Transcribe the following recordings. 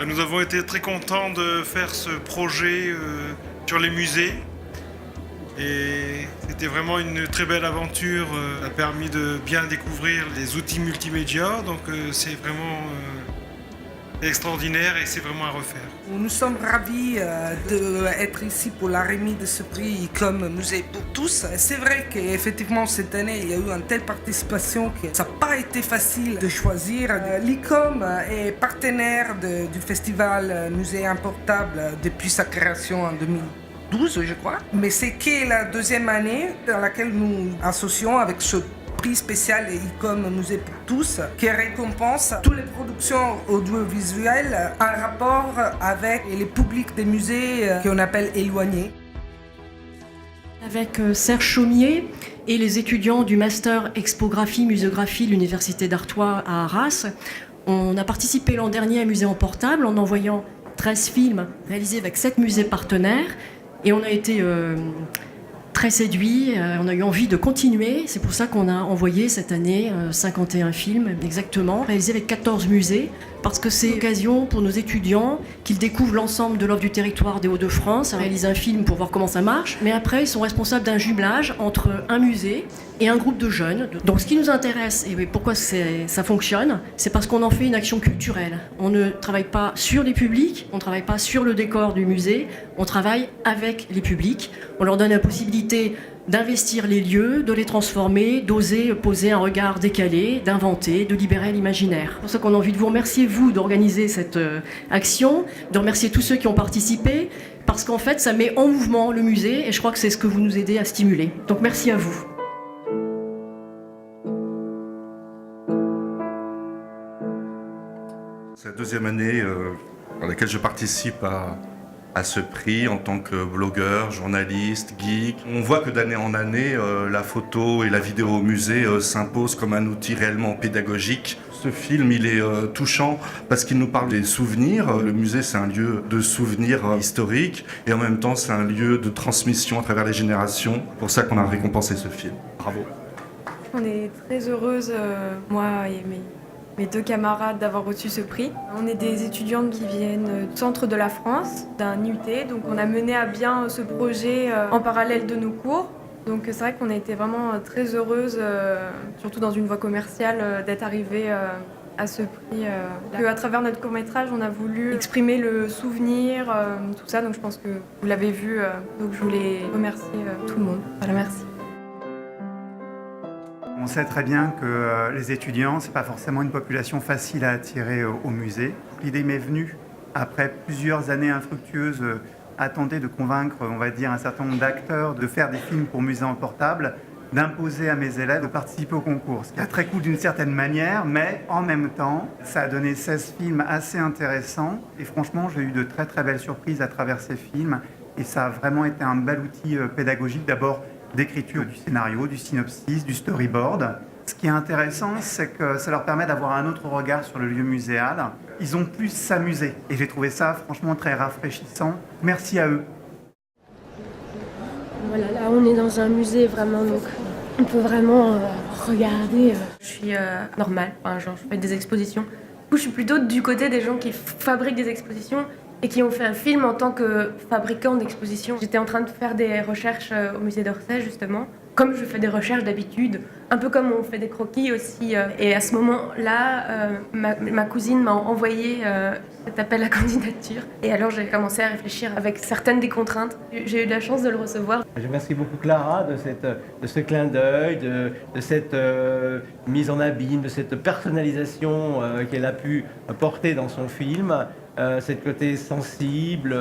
Nous avons été très contents de faire ce projet sur les musées. Et c'était vraiment une très belle aventure. Ça a permis de bien découvrir les outils multimédia. Donc c'est vraiment extraordinaire et c'est vraiment à refaire. Nous sommes ravis d'être ici pour la remise de ce prix comme musée pour tous. C'est vrai qu'effectivement cette année il y a eu une telle participation que ça n'a pas été facile de choisir. L'ICOM est partenaire du festival Musée Importable depuis sa création en 2012, je crois. Mais c'est que la deuxième année dans laquelle nous associons avec ce prix spécial ICOM Musée pour tous, qui récompense toutes les productions audiovisuelles en rapport avec les publics des musées qu'on appelle éloignés. Avec Serge Chaumier et les étudiants du Master Expographie Muséographie de l'Université d'Artois à Arras, on a participé l'an dernier à Musée en Portable en envoyant 13 films réalisés avec 7 musées partenaires et on a été très séduits, on a eu envie de continuer. C'est pour ça qu'on a envoyé cette année 51 films exactement, réalisés avec 14 musées, parce que c'est l'occasion pour nos étudiants qu'ils découvrent l'ensemble de l'œuvre du territoire des Hauts-de-France, réalisent un film pour voir comment ça marche, mais après ils sont responsables d'un jumelage entre un musée et un groupe de jeunes. Donc ce qui nous intéresse, et pourquoi ça fonctionne, c'est parce qu'on en fait une action culturelle. On ne travaille pas sur les publics, on ne travaille pas sur le décor du musée, on travaille avec les publics, on leur donne la possibilité d'investir les lieux, de les transformer, d'oser poser un regard décalé, d'inventer, de libérer l'imaginaire. C'est pour ça qu'on a envie de vous remercier, vous, d'organiser cette action, de remercier tous ceux qui ont participé, parce qu'en fait, ça met en mouvement le musée, et je crois que c'est ce que vous nous aidez à stimuler. Donc merci à vous. C'est la deuxième année dans laquelle je participe à ce prix en tant que blogueur, journaliste, geek. On voit que d'année en année, la photo et la vidéo au musée s'imposent comme un outil réellement pédagogique. Ce film, il est touchant parce qu'il nous parle des souvenirs. Le musée, c'est un lieu de souvenirs historiques et en même temps, c'est un lieu de transmission à travers les générations. C'est pour ça qu'on a récompensé ce film. Bravo. On est très heureuse, moi et mes deux camarades, d'avoir reçu ce prix. On est des étudiantes qui viennent du centre de la France, d'un IUT, donc on a mené à bien ce projet en parallèle de nos cours. Donc c'est vrai qu'on a été vraiment très heureuses, surtout dans une voie commerciale, d'être arrivées à ce prix. À travers notre court-métrage, on a voulu exprimer le souvenir, tout ça, donc je pense que vous l'avez vu, donc je voulais remercier tout le monde. Voilà, merci. On sait très bien que les étudiants, ce n'est pas forcément une population facile à attirer au musée. L'idée m'est venue après plusieurs années infructueuses à tenter de convaincre, on va dire, un certain nombre d'acteurs de faire des films pour Musée en Portable, d'imposer à mes élèves de participer au concours. Ce qui est très cool d'une certaine manière, mais en même temps, ça a donné 16 films assez intéressants. Et franchement, j'ai eu de très très belles surprises à travers ces films. Et ça a vraiment été un bel outil pédagogique. D'abord, d'écriture du scénario, du synopsis, du storyboard. Ce qui est intéressant, c'est que ça leur permet d'avoir un autre regard sur le lieu muséal. Ils ont pu s'amuser et j'ai trouvé ça franchement très rafraîchissant. Merci à eux. Voilà, là on est dans un musée vraiment, donc on peut vraiment regarder. Je suis normale, enfin, genre je fais des expositions. Du coup, je suis plutôt du côté des gens qui fabriquent des expositions et qui ont fait un film en tant que fabricant d'expositions. J'étais en train de faire des recherches au musée d'Orsay, justement. Comme je fais des recherches d'habitude, un peu comme on fait des croquis aussi. Et à ce moment-là, ma cousine m'a envoyé cet appel à candidature. Et alors j'ai commencé à réfléchir avec certaines des contraintes. J'ai eu de la chance de le recevoir. Je remercie beaucoup Clara de ce clin d'œil, de cette mise en abîme, de cette personnalisation qu'elle a pu porter dans son film. Cette côté sensible,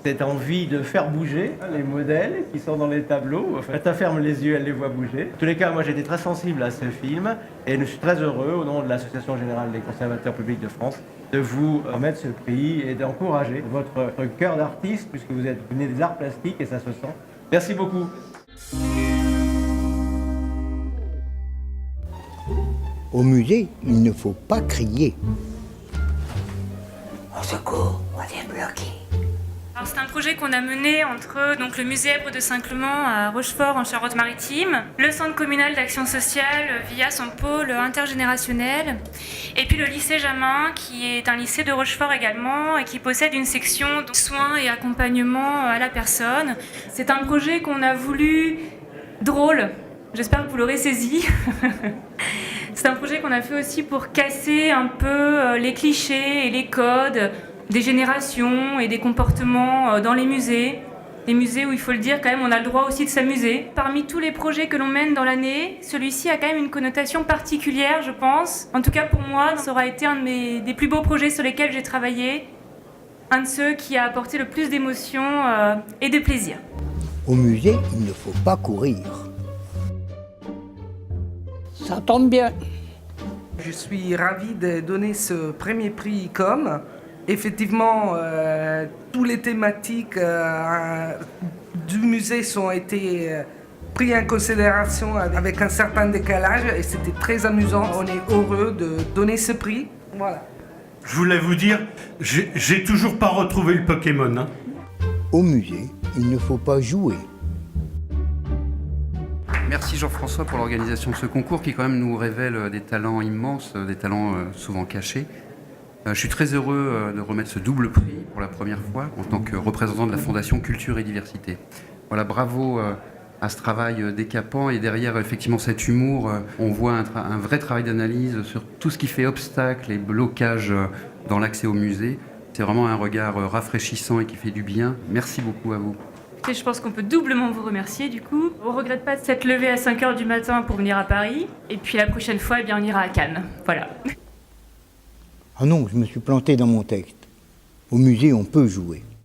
cette envie de faire bouger les modèles qui sont dans les tableaux. Enfin, quand elle ferme les yeux, elle les voit bouger. En tous les cas, moi j'étais très sensible à ce film et je suis très heureux, au nom de l'Association Générale des Conservateurs Publics de France, de vous remettre ce prix et d'encourager votre cœur d'artiste, puisque vous venez des arts plastiques et ça se sent. Merci beaucoup. Au musée, il ne faut pas crier. Au secours, on est bloqué. c'est un projet qu'on a mené entre donc, le musée Èbre de Saint-Clement à Rochefort en Charente-Maritime, le centre communal d'action sociale via son pôle intergénérationnel, et puis le lycée Jamin qui est un lycée de Rochefort également et qui possède une section de soins et accompagnement à la personne. C'est un projet qu'on a voulu drôle, j'espère que vous l'aurez saisi. C'est un projet qu'on a fait aussi pour casser un peu les clichés et les codes des générations et des comportements dans les musées. Les musées où, il faut le dire, quand même, on a le droit aussi de s'amuser. Parmi tous les projets que l'on mène dans l'année, celui-ci a quand même une connotation particulière, je pense. En tout cas, pour moi, ça aura été un des plus beaux projets sur lesquels j'ai travaillé. Un de ceux qui a apporté le plus d'émotion et de plaisir. Au musée, il ne faut pas courir. Ça tombe bien. Je suis ravie de donner ce premier prix ICOM. Effectivement, toutes les thématiques du musée ont été prises en considération avec un certain décalage et c'était très amusant. On est heureux de donner ce prix. Voilà. Je voulais vous dire, j'ai toujours pas retrouvé le Pokémon. Hein. Au musée, il ne faut pas jouer. Merci Jean-François pour l'organisation de ce concours qui quand même nous révèle des talents immenses, des talents souvent cachés. Je suis très heureux de remettre ce double prix pour la première fois en tant que représentant de la Fondation Culture et Diversité. Voilà, bravo à ce travail décapant et derrière effectivement cet humour, on voit un vrai travail d'analyse sur tout ce qui fait obstacle et blocage dans l'accès au musée. C'est vraiment un regard rafraîchissant et qui fait du bien. Merci beaucoup à vous. Je pense qu'on peut doublement vous remercier du coup. On ne regrette pas de s'être levé à 5h du matin pour venir à Paris. Et puis la prochaine fois, eh bien, on ira à Cannes. Voilà. Ah non, je me suis planté dans mon texte. Au musée, on peut jouer.